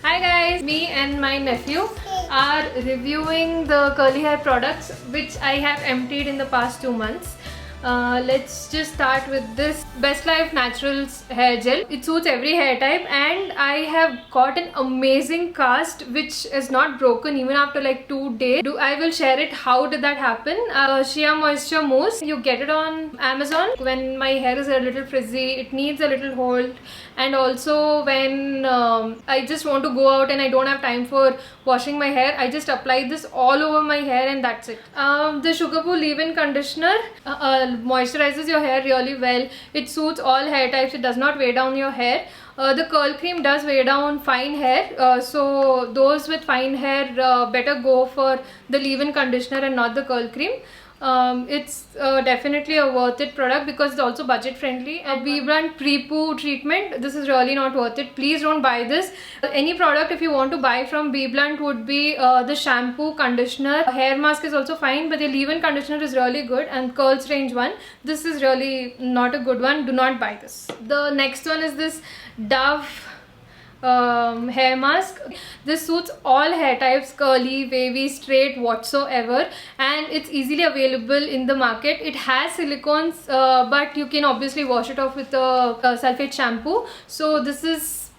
Hi guys, me and my nephew are reviewing the curly hair products which I have emptied in the past 2 months. Let's just start with this Best Life Naturals hair gel. It suits every hair type and I have got an amazing cast which is not broken even after like 2 days. I will share it. How did that happen? Shea Moisture Mousse. You get it on Amazon. When my hair is a little frizzy, it needs a little hold, and also when I just want to go out and I don't have time for washing my hair, I just apply this all over my hair and that's it. The Sugarboo leave-in conditioner moisturizes your hair really well. It suits all hair types. It does not weigh down your hair. The curl cream does weigh down fine hair, so those with fine hair better go for the leave-in conditioner and not the curl cream. It's definitely a worth it product because it's also budget friendly. A BBlunt pre-poo treatment, this is really not worth it. Please don't buy this. Any product if you want to buy from BBlunt would be the shampoo, conditioner. Hair mask is also fine, but the leave-in conditioner is really good, and curls range one. This is really not a good one. Do not buy this. The next one is this Dove hair mask. This suits all hair types, curly, wavy, straight, whatsoever, and it's easily available in the market. It has silicones, but you can obviously wash it off with a sulfate shampoo. So this is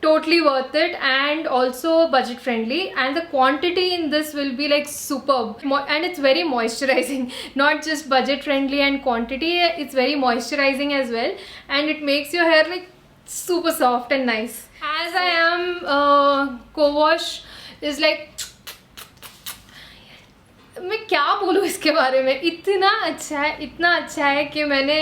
totally worth it and also budget friendly, and the quantity in this will be like superb, and it's very moisturizing. Not just budget friendly and quantity, it's very moisturizing as well, and it makes your hair like super soft and nice. As I am, co-wash is like, मैं क्या बोलूँ इसके बारे में, इतना अच्छा है कि मैंने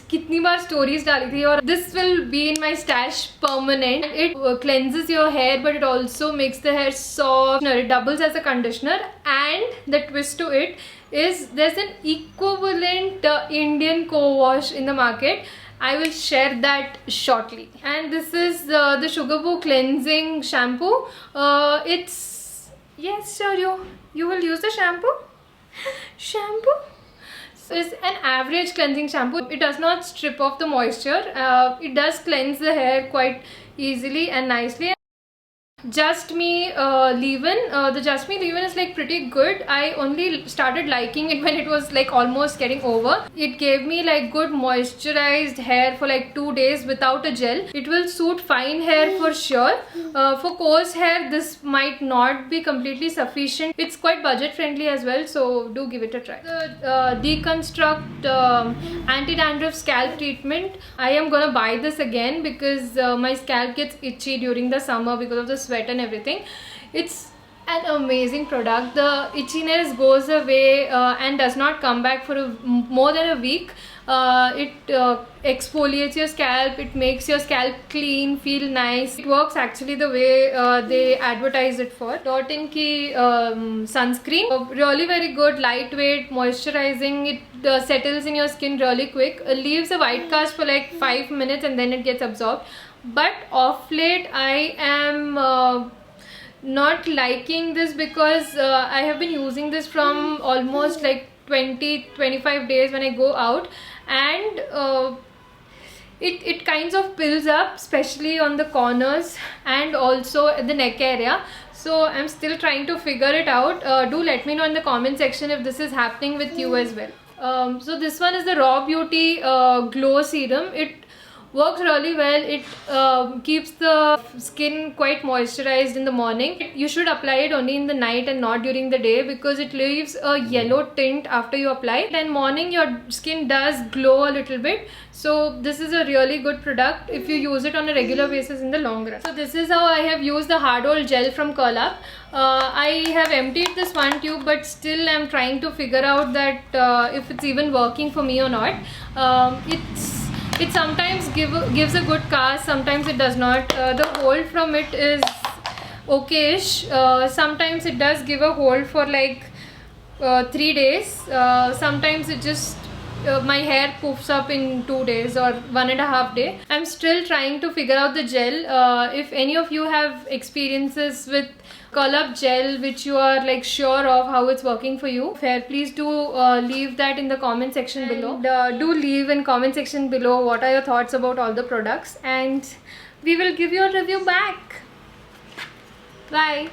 कितनी बार स्टोरीज डाली थी. और this will be in my stash permanent. It cleanses your hair but it also makes the hair soft. It doubles as a conditioner, and the twist to it is there's an equivalent Indian co-wash in the market. I will share that shortly. And this is the Sugarboo cleansing shampoo. It's, yes, sure, you will use the shampoo. So it's an average cleansing shampoo. It does not strip off the moisture. It does cleanse the hair quite easily and nicely. Just Me leave-in. The Just Me leave-in is like pretty good. I only started liking it when it was like almost getting over. It gave me like good moisturized hair for like 2 days without a gel. It will suit fine hair for sure. For coarse hair, this might not be completely sufficient. It's quite budget friendly as well, so do give it a try. The Deconstruct anti-dandruff scalp treatment. I am gonna buy this again because my scalp gets itchy during the summer because of the sweat and everything. It's an amazing product. The itchiness goes away and does not come back for more than a week. It exfoliates your scalp. It makes your scalp clean, feel nice. It works actually the way they advertise it for. Dot & Key sunscreen, really very good, lightweight, moisturizing. It settles in your skin really quick. Leaves a white cast for like 5 minutes and then it gets absorbed. But off late I am not liking this because I have been using this from almost like 20-25 days when I go out, and it kinds of pills up, especially on the corners and also at the neck area. So I'm still trying to figure it out. Do let me know in the comment section if this is happening with you as well. So this one is the Raw Beauty Glow Serum. It works really well. It keeps the skin quite moisturized in the morning. You should apply it only in the night and not during the day because it leaves a yellow tint after you apply. Then morning your skin does glow a little bit. So this is a really good product if you use it on a regular basis in the long run. So this is how I have used the Hard Hold Gel from Curl-Up. I have emptied this one tube, but still I'm trying to figure out that if it's even working for me or not. It sometimes gives a good cast, sometimes it does not. The hold from it is okayish. Sometimes it does give a hold for like 3 days. Sometimes it just my hair poofs up in 2 days or 1.5 days. I'm still trying to figure out the gel. If any of you have experiences with Curl-Up gel which you are like sure of how it's working for you, please do leave that in the comment section below. Do leave in comment section below what are your thoughts about all the products, and we will give you a review back. Bye.